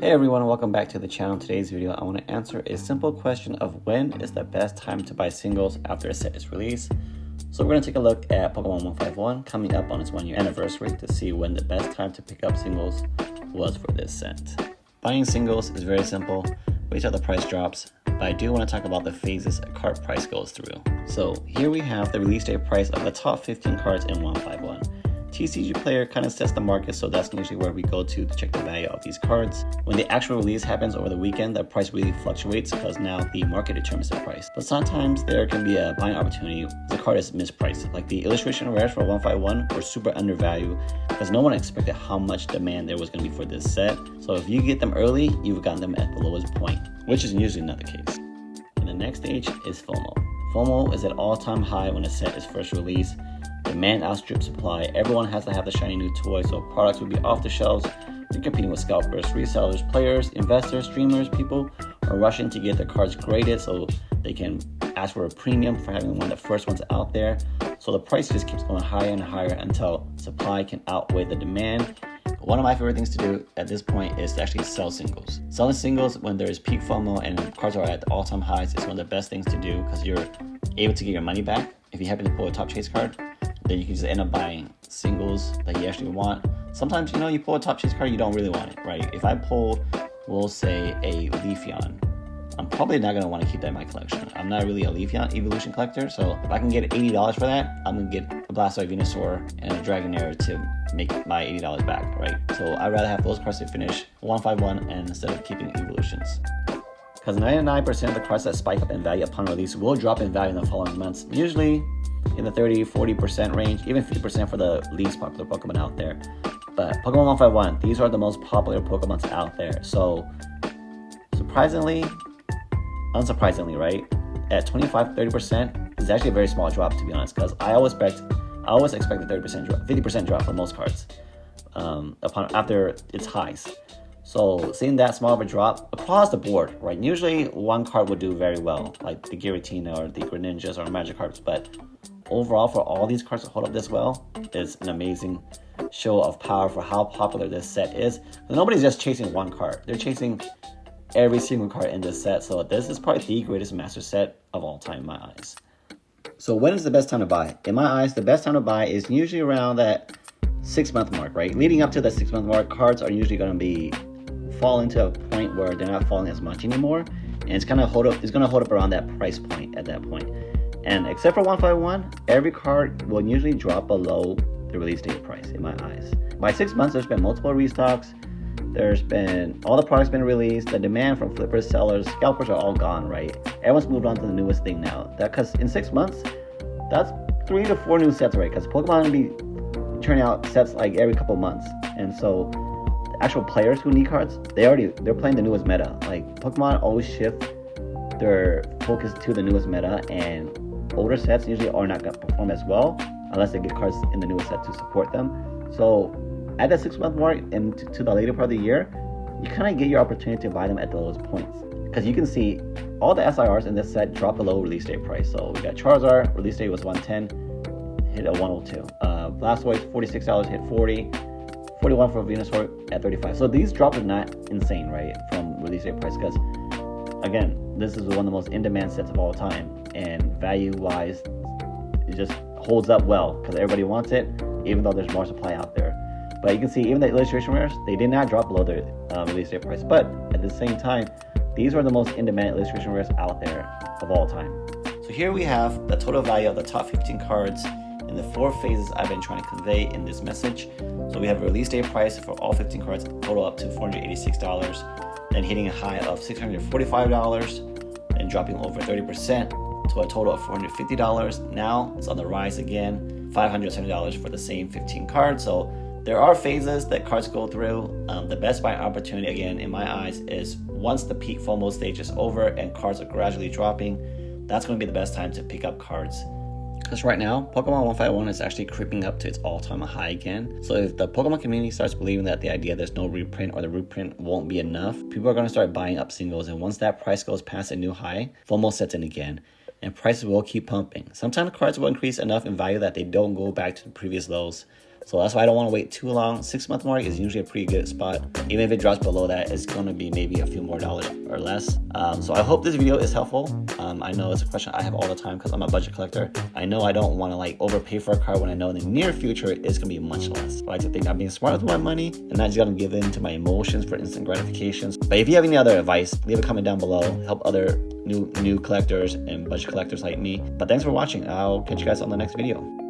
Hey everyone, welcome back to the channel. In today's video, I want to answer a simple question of when is the best time to buy singles after a set is released. So we're going to take a look at Pokemon 151 coming up on its 1-year anniversary to see when the best time to pick up singles was for this set. Buying singles is very simple. Wait till the price drops, but I do want to talk about the phases a card price goes through. So here we have the release date price of the top 15 cards in 151. TCG Player kind of sets the market, so that's usually where we go to check the value of these cards. When the actual release happens over the weekend, the price really fluctuates because now the market determines the price. But sometimes there can be a buying opportunity if the card is mispriced. Like the illustration rares for 151 were super undervalued because no one expected how much demand there was going to be for this set. So if you get them early, you've gotten them at the lowest point, which is usually not the case. And the next stage is FOMO. FOMO is at all-time high when a set is first released. Demand outstrips supply. Everyone has to have the shiny new toy, so products will be off the shelves. You're competing with scalpers, resellers, players, investors, streamers. People are rushing to get their cards graded so they can ask for a premium for having one of the first ones out there. So the price just keeps going higher and higher until supply can outweigh the demand. One of my favorite things to do at this point is to actually sell singles. Selling singles when there is peak FOMO and cards are at all-time highs is one of the best things to do because you're able to get your money back. If you happen to pull a top chase card, then you can just end up buying singles that you actually want. Sometimes, you pull a top chase card, you don't really want it, right? If I pull, we'll say, a Leafeon, I'm probably not going to want to keep that in my collection. I'm not really a Leafeon evolution collector, so if I can get $80 for that, I'm going to get a Blastoise, Venusaur, and a Dragonair to make my $80 back, right? So I'd rather have those cards to finish 151 and instead of keeping evolutions. Because 99% of the cards that spike up in value upon release will drop in value in the following months, usually in the 30-40% range, even 50% for the least popular Pokemon out there. But Pokemon 151, these are the most popular Pokemons out there. So unsurprisingly, right, at 25-30% is actually a very small drop, to be honest, because I always expect a 30% drop, 50% drop for most cards after its highs. So seeing that small of a drop across the board, right? Usually one card would do very well, like the Giratina or the Greninjas or Magikarps, but overall for all these cards to hold up this well is an amazing show of power for how popular this set is. Nobody's just chasing one card. They're chasing every single card in this set. So this is probably the greatest master set of all time in my eyes. So when is the best time to buy? In my eyes, the best time to buy is usually around that 6-month mark, right? Leading up to the 6-month mark, cards are usually going to be fall into a point where they're not falling as much anymore, and it's going to hold up around that price point at that point. And except for 151, every card will usually drop below the release date price in my eyes. By 6 months, there's been multiple restocks. There's been all the products been released. The demand from flippers, sellers, scalpers are all gone, right? Everyone's moved on to the newest thing now. Because in 6 months, that's 3 to 4 new sets, right? Because Pokemon will be churning out sets like every couple months, and so actual players who need cards, they're playing the newest meta. Like Pokemon always shift their focus to the newest meta, and older sets usually are not going to perform as well unless they get cards in the newest set to support them. So at the 6-month mark and to the later part of the year, you kind of get your opportunity to buy them at those points, because you can see all the SIRs in this set drop below release date price. So we got Charizard, release date was 110, hit a 102. Blastoise, $46, hit 40. 41 for Venusaur at 35. So these drops are not insane, right, from release date price, because again, this is one of the most in-demand sets of all time, and value-wise, it just holds up well because everybody wants it, even though there's more supply out there. But you can see even the illustration rares, they did not drop below the release date price, but at the same time, these are the most in-demand illustration rares out there of all time. So here we have the total value of the top 15 cards in the 4 phases I've been trying to convey in this message. So we have a release date price for all 15 cards, total up to $486, then hitting a high of $645, and dropping over 30% to a total of $450. Now it's on the rise again, $570 for the same 15 cards. So there are phases that cards go through. The best buying opportunity, again, in my eyes, is once the peak FOMO stage is over and cards are gradually dropping. That's going to be the best time to pick up cards. Because right now, Pokemon 151 is actually creeping up to its all-time high again. So if the Pokemon community starts believing that the idea there's no reprint or the reprint won't be enough, people are going to start buying up singles. And once that price goes past a new high, FOMO sets in again, and prices will keep pumping. Sometimes cards will increase enough in value that they don't go back to the previous lows, So that's why I don't want to wait too long. 6-month mark is usually a pretty good spot. Even if it drops below that, it's going to be maybe a few more dollars or less. So I hope this video is helpful. I know it's a question I have all the time because I'm a budget collector. I know I don't want to like overpay for a card when I know in the near future it's going to be much less. I like to think I'm being smart with my money and not just going to give in to my emotions for instant gratifications. But if you have any other advice, leave a comment down below. Help other new collectors and budget collectors like me. But thanks for watching. I'll catch you guys on the next video.